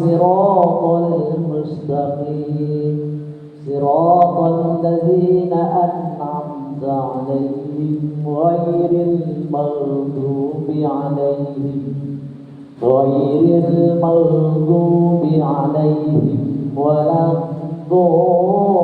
الصراط المستقيم صراط الذين أنعمت عليهم غير المغضوب عليهم ولا الضالين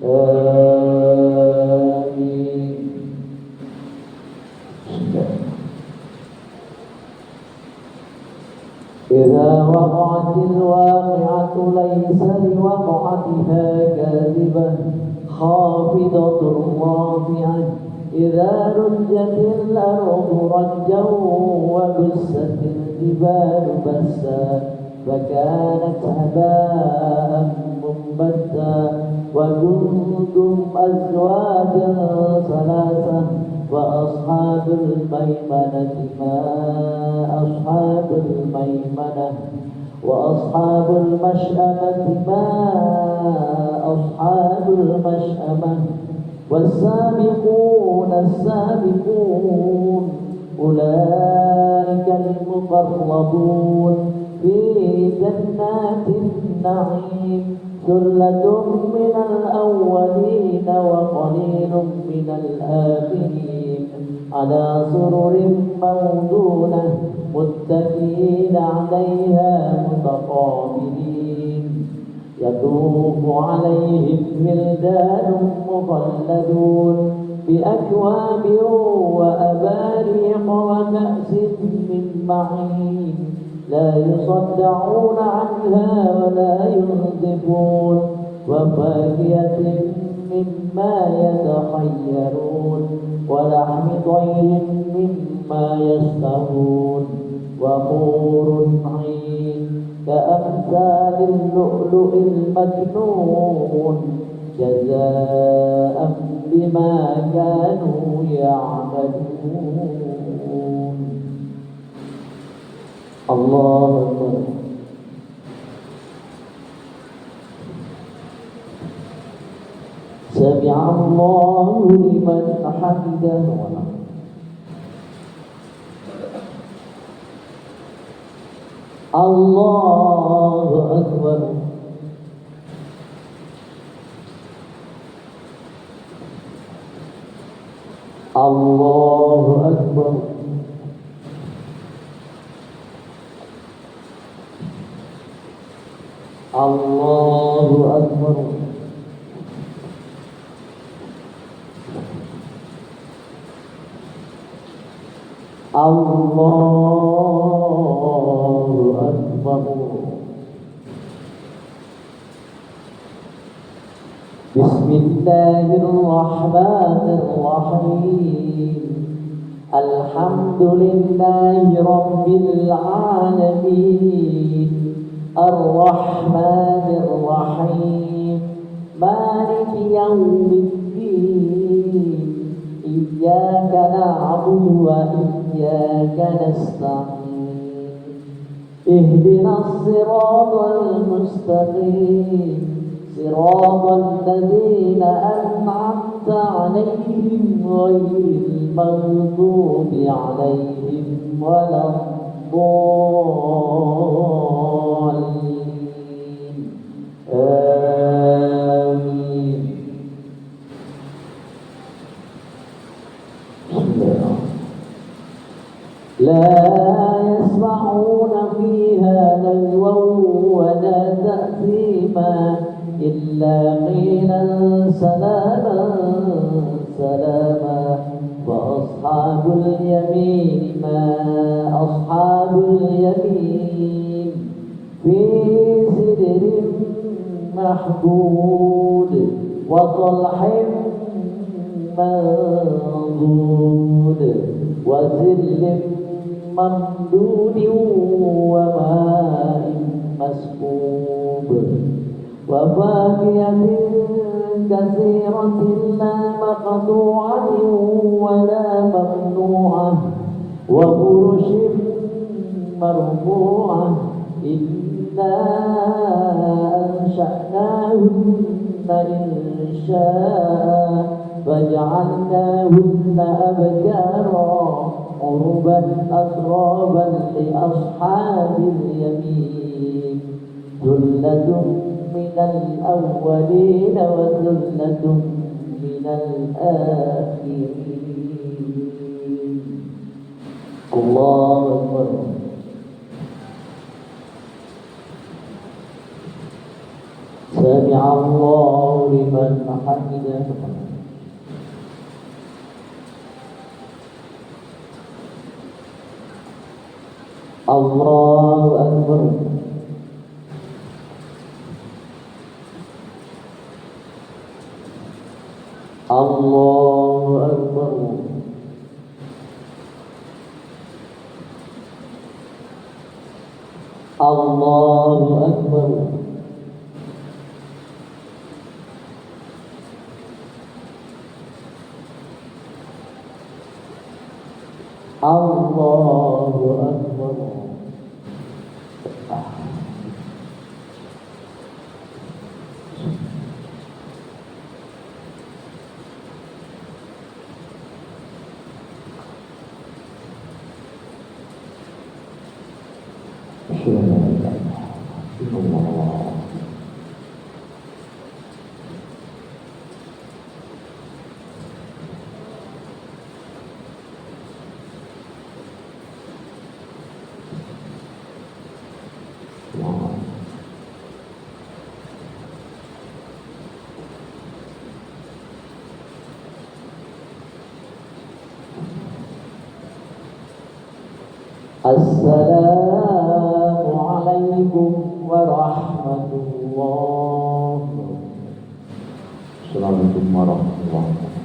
آمين. إذا وقعت الواقعة ليس لوقعتها كاذبة خافضة رافعة إذا رجت الأرض رجا وبست الجبال بسا فكانت هباء منبثا وكنتم أزواجا ثلاثة وأصحاب الميمنة ما أصحاب الميمنة وأصحاب المشأمة ما أصحاب المشأمة والسابقون السابقون أولئك المقربون في جنات النعيم ثلة من الأولين وقليل من الآخرين على سرر موضونة متكئين عليها متقابلين يطوف عليهم ولدان مخلدون بأكواب وأباريق وكأس من معين لا يصدعون عنها ولا ينزفون وفاكهة مما يتخيرون ولحم طير مما يشتهون وحور عين كأمثال اللؤلؤ المكنون جزاء بما كانوا يعملون. الله أكبر. سمع الله لمن حمده. الله أكبر. الله أكبر. الله أكبر. الله أكبر. بسم الله الرحمن الرحيم الحمد لله رب العالمين الرحمن الرحيم مالك يوم الدين إياك نعبد وإياك نستعين اهدنا الصراط المستقيم صراط الذين أنعمت عليهم غير المغضوب عليهم ولا الضالين آمين. لا يسمعون فيها لغوا ولا تأثيما إلا قيلا سلاما سلاما وأصحاب اليمين ما أصحاب اليمين في سدر محمود وطلح منضود وظل ممدود وماء مسكوب وفاكهة كثيرة لا مقطوعة ولا ممنوعة وفرش مرفوعة إنا أنشأناهن إنشاء فجعلناهن أبكارا عربا أترابا لأصحاب اليمين ثلة من الأولين وثلة من الآخرين. الله أكبر. سمع الله لمن حمده. الله أكبر. الله أكبر. الله أكبر. الله أكبر. Assalamualaikum warahmatullahi wabarakatuh. Assalamualaikum warahmatullahi wabarakatuh.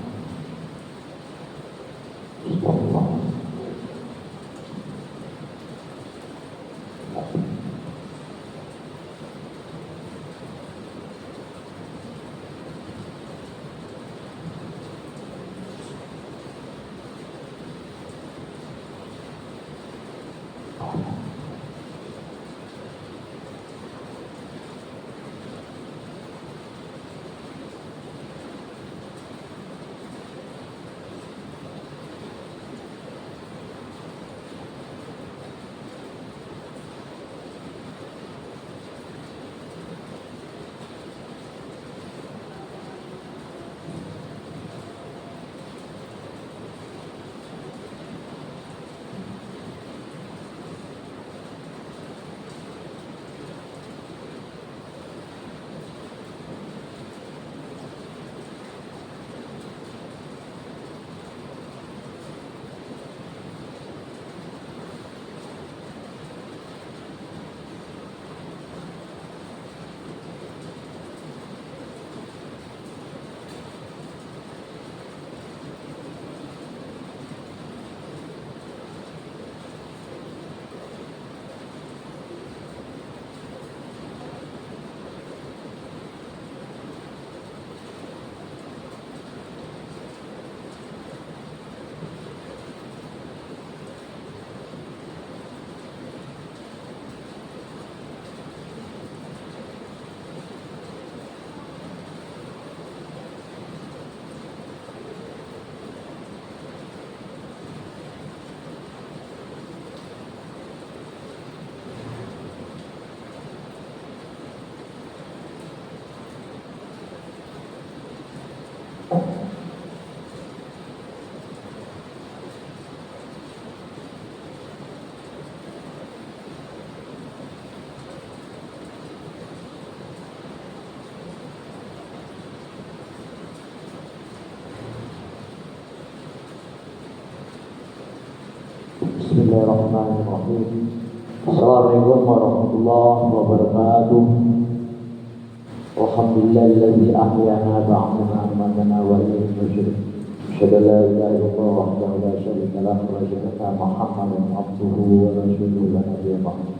Bismillahirrahmanirrahim. Assalamualaikum warahmatullahi wabarakatuh. Alhamdulillahilladzi ahyana ba'dama amatana wa ilayhi nusyur. Asyhadu an la ilaha illallah wahdahu la syarika lahu wa asyhadu anna Muhammadan abduhu wa rasuluhu la nabiyya ba'dahu.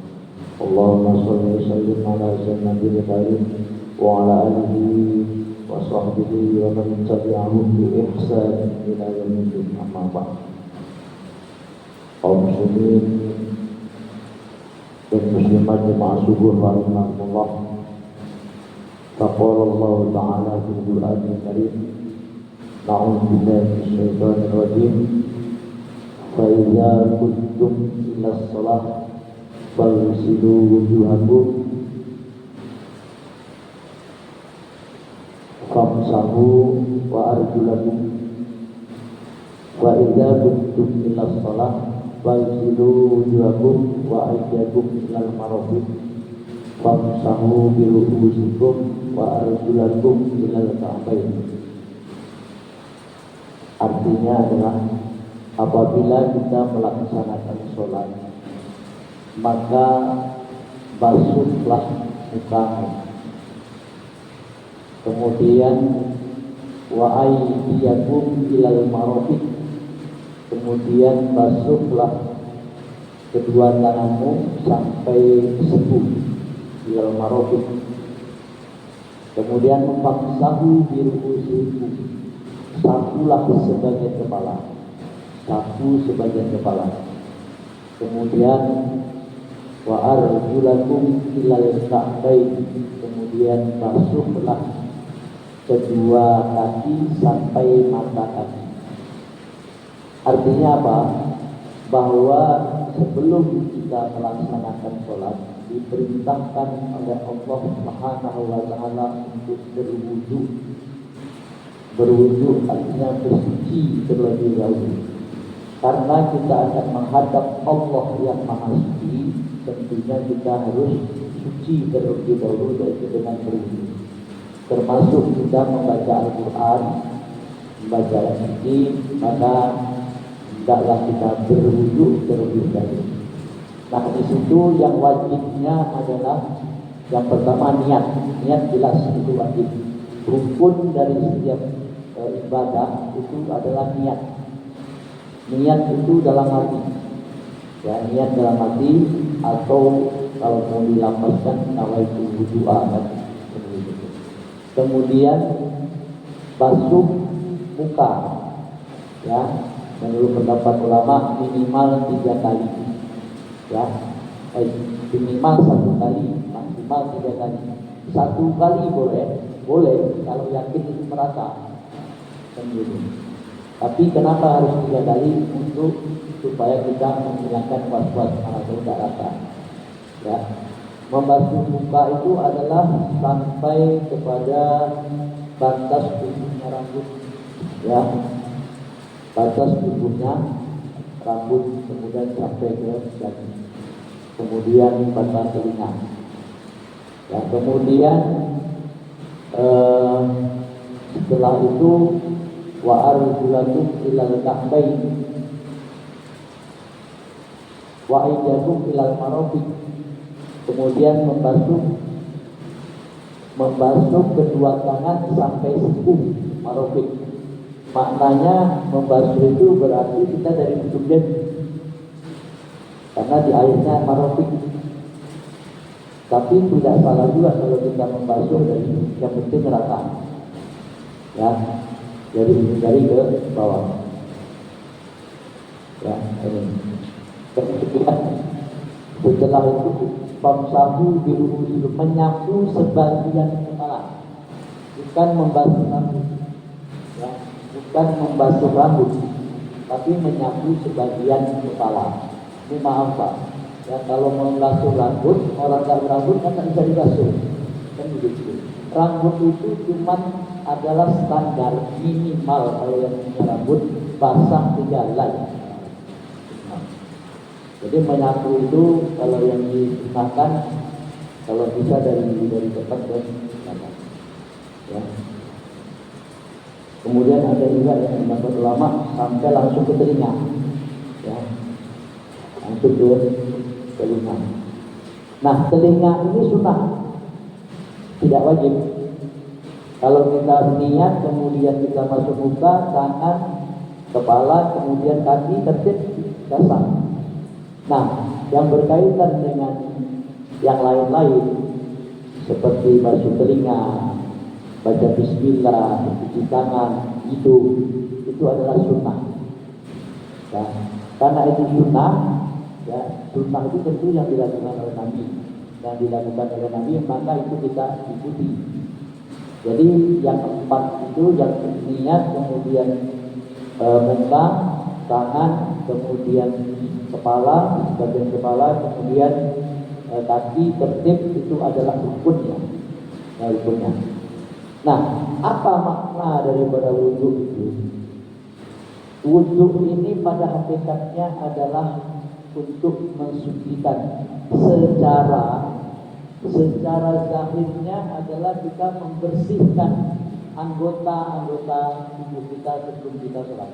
Allahumma shalli wa sallim ala sayyidina nabiyil karim wa ala alihi wa sahbihi wa man tabi'ahum bi ihsan ila yaumil din. Amma ba'd. Kaum muslimin dan muslimat jemaah subuh rahimahullah. Taqala Allah Ta'ala fil Qur'anil Karim. Na'udzu billahi minasyaitonir rajim. فإذا كنتم إلى الصلاة فاغسلوا وجوهكم famsahu wa arjulakum wa idza kuntum ila shalah faghsilu wujuhakum wa aydiyakum ilal marafiq famsahu bi ru'usikum wa arjulakum ilal ka'bayn. Artinya adalah apabila kita melaksanakan sholat maka basuhlah mukamu, kemudian wa aydiyakum ilal marafiq, kemudian basuhlah kedua tanganmu sampai sepuh ilal marafiq, kemudian famsahu bi ru'usikum, sapulah sebagian kepala, sapu sebagian kepala, kemudian wa arjulakum ilal ka'bayn, kemudian basuhlah kedua kaki sampai mata kaki. Artinya apa? Bahwa sebelum kita melaksanakan sholat diperintahkan oleh Allah Subhanahu wa Ta'ala untuk berwudu. Berwudu artinya bersuci terlebih dahulu. Karena kita akan menghadap Allah yang Maha Suci, tentunya kita harus suci terlebih dahulu, yaitu dengan berwudu. Termasuk kita membaca Al-Quran, membaca ayat, maka hendaklah kita berwudu terlebih dahulu. Nah, di situ yang wajibnya adalah yang pertama niat. Niat jelas itu wajib. Rukun dari setiap ibadah itu adalah niat. Niat itu dalam hati. Ya, niat dalam hati, atau kalau mau dilapaskan nawaitu wudu'a. Kemudian basuh muka, ya, menurut pendapat ulama minimal 3 kali, ya, minimal 1 kali, maksimal 3 kali. 1 kali boleh kalau yakin itu merata, tapi kenapa harus 3 kali? Untuk supaya kita menghilangkan was-was atau tidak rata, ya. Membasuh muka itu adalah sampai kepada batas tubuhnya rambut, ya, batas tubuhnya rambut, kemudian sampai ke kaki, kemudian batas telinga, ya, kemudian setelah itu wa arjulakum ilal ka'bayn wa aydiyakum ilal marafiq, kemudian membasuh kedua tangan sampai sepuh marafiq. Maknanya membasuh itu berarti kita dari ujung jari, karena di airnya marafiq. Tapi tidak salah juga kalau kita membasuh dari yang penting rata, ya, dari ujung jari ke bawah, ya, ini. Kemudian setelah itu famsahu bi ru'usikum, menyapu sebagian kepala, bukan membasuh rambut, ya, bukan membasuh rambut, tapi menyapu sebagian kepala. Ini maaf Pak, ya, kalau mau membasuh rambut, orang tak berambut kan tidak bisa dibasuh, kan begitu. Rambut itu cuma adalah standar minimal, kalau yang punya rambut basah 3 helai. Jadi menyapu itu kalau yang digunakan, kalau bisa dari depan ke belakang, ya. Kemudian ada juga yang pendapat ulama sampai langsung ke telinga, ya, langsung ke telinga. Nah, telinga ini sunnah, tidak wajib. Kalau kita niat, kemudian kita masuk muka, tangan, kepala, kemudian kaki, tertib, dasar. Nah, yang berkaitan dengan yang lain-lain seperti basuh telinga, baca bismillah, cuci tangan, itu adalah sunnah, ya. Karena itu sunnah, ya, sunnah itu tentu yang dilakukan oleh Nabi, maka itu kita ikuti. Jadi yang 4 itu, yang niat, kemudian muka, tangan, kemudian kepala, bagian kepala, kemudian kaki tertib, itu adalah rukunnya. Ya, rukunnya. Nah, apa makna daripada wudhu itu? Wudhu ini pada hakikatnya adalah untuk mensucikan secara zahirnya adalah kita membersihkan anggota-anggota tubuh kita sebelum kita sholat.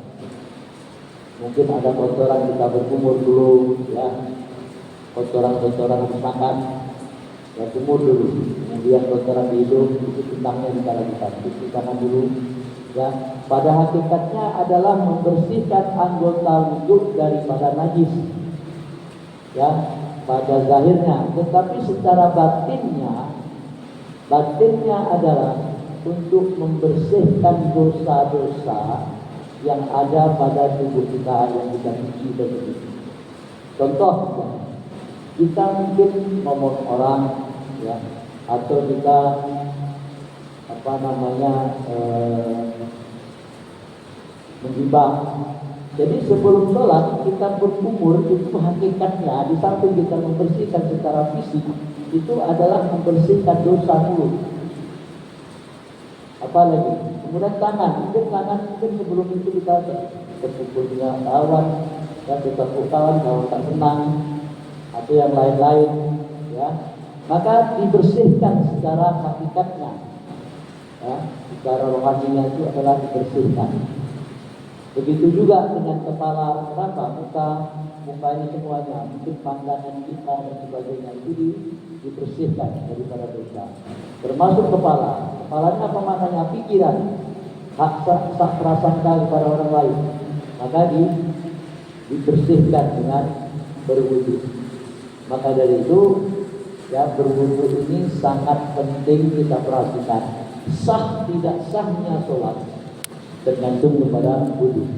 Mungkin ada kotoran kita berkumur dulu, ya, kotoran-kotoran makan, ya kumur dulu. Kemudian kotoran di hidung, itu tentangnya kita lakukan, cuci tangan dulu. Ya, pada hakikatnya adalah membersihkan anggota wudhu daripada najis. Ya, pada zahirnya, tetapi secara batinnya adalah untuk membersihkan dosa-dosa yang ada pada tubuh kita yang kita cuci dan cuci. Contoh, kita mungkin ngomong orang, ya, atau kita menggibah. Jadi sebelum sholat kita berkumur, itu hakikatnya di samping kita membersihkan secara fisik, itu adalah membersihkan dosa mulut. Apalagi kemudian tangan sebelum itu kita berkumpul dengan kawan, dan bertepuk kawan kalau tak senang atau yang lain-lain, ya, maka dibersihkan secara hakikatnya, ya, secara rohaninya itu adalah dibersihkan. Begitu juga dengan kepala, kenapa? Muka ini semuanya, mungkin pandangan kita dan sebagainya itu dibersihkan daripada dosa. Termasuk kepala. Kepalanya apa maknanya? Pikiran, hak prasangka kepada orang lain. Maka dibersihkan dengan berwudu. Maka dari itu, ya, berwudu ini sangat penting kita perhatikan. Sah tidak sahnya sholat tergantung kepada wudu.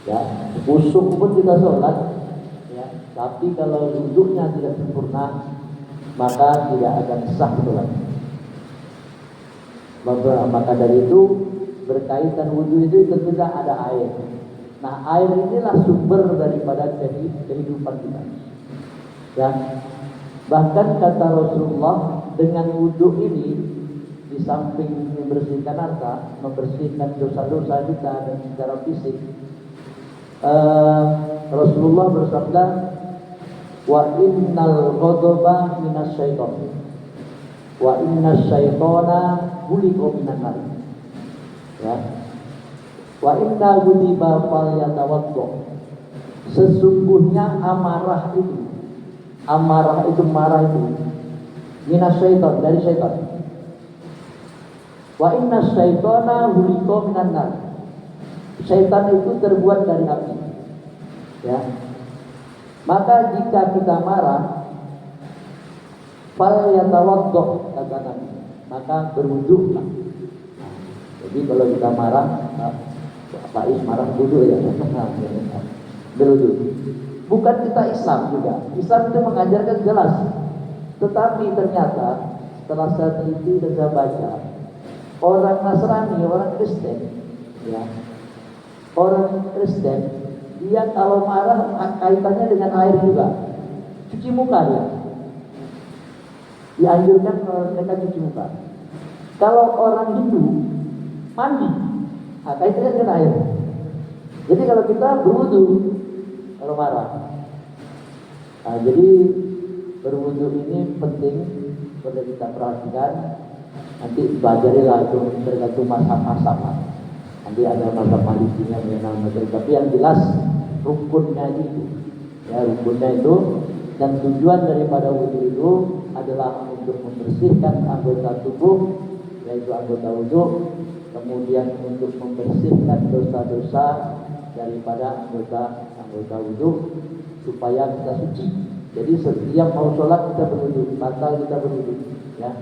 Ya, khusyuk pun kita sholat, ya, tapi kalau wudunya tidak sempurna, maka tidak akan sah sholat. Maka dari itu berkaitan wudu itu tentunya ada air. Nah, air inilah sumber daripada kehidupan kita. Ya, bahkan kata Rasulullah, dengan wudu ini di samping membersihkan harta, membersihkan dosa-dosa kita dan secara fisik, Rasulullah bersabda, wa innal ghadaba minas syaitan, wa innas syaitana khuliqa minan nar. Ya, wa inna ghadiba falyatawaddo. Sesungguhnya amarah itu marah itu minas syaitan, dari syaitan. Wa inna syaitana khuliqa minan nar. Syaitan itu terbuat dari api. Ya. Maka jika kita marah, fal yatawaddo, kata Nabi, maka berwudulah. Jadi kalau kita marah, Pak Is marah wudu ya. Berwudu. Bukan kita Islam juga. Islam itu mengajarkan jelas. Tetapi ternyata setelah saya teliti dan saya baca, orang Nasrani, orang Kristen, ya, orang Kristen, dia kalau marah kaitannya dengan air juga, cuci muka dia. Dianjurkan mereka cuci muka. Kalau orang Hindu mandi, kaitannya dengan air. Jadi kalau kita berwudu kalau marah, jadi berwudu ini penting, perlu kita perhatikan. Nanti pelajarilah itu tergantung mazhab-mazhab. Nanti ada mazhab Malikinya, tapi yang jelas rukunnya itu, ya, rukunnya itu, dan tujuan daripada wudu itu adalah untuk membersihkan anggota tubuh, yaitu anggota wudu, kemudian untuk membersihkan dosa-dosa daripada anggota wudu supaya kita suci. Jadi setiap mau sholat kita berwudu, batal kita berwudu, ya.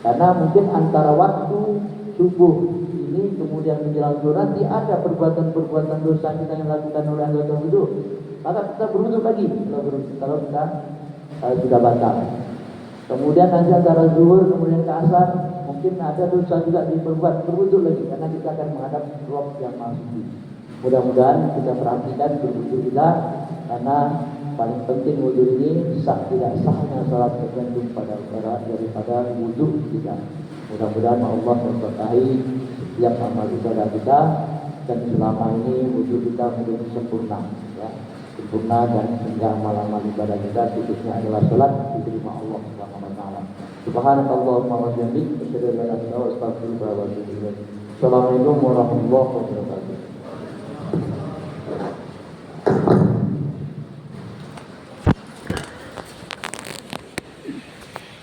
Karena mungkin antara waktu subuh ini kemudian menjelang zuhur nanti ada perbuatan-perbuatan dosa kita yang dilakukan oleh anggota wudu, maka kita berwudu lagi kalau kita sudah batal. Kemudian nanti antara zuhur kemudian ke asar mungkin ada dosa juga diperbuat, berwudu lagi karena kita akan menghadap Rabb yang Maha Suci. Mudah-mudahan kita perhatikan berwudu kita, karena paling penting wudu ini sah tidak sahnya salat tergantung pada daripada wudu kita. Mudah-mudahan Allah memberkahi setiap amal ibadah kita, dan selama ini wudu kita menjadi sempurna, ya, sempurna, dan sehingga amal-amal ibadah kita khususnya adalah salat diterima Allah Subhanahu wa taala. Subhanakallahumma wa bihamdika asyhadu an la ilaha illa anta astaghfiruka wa atubu ilaik. Assalamualaikum warahmatullahi wabarakatuh.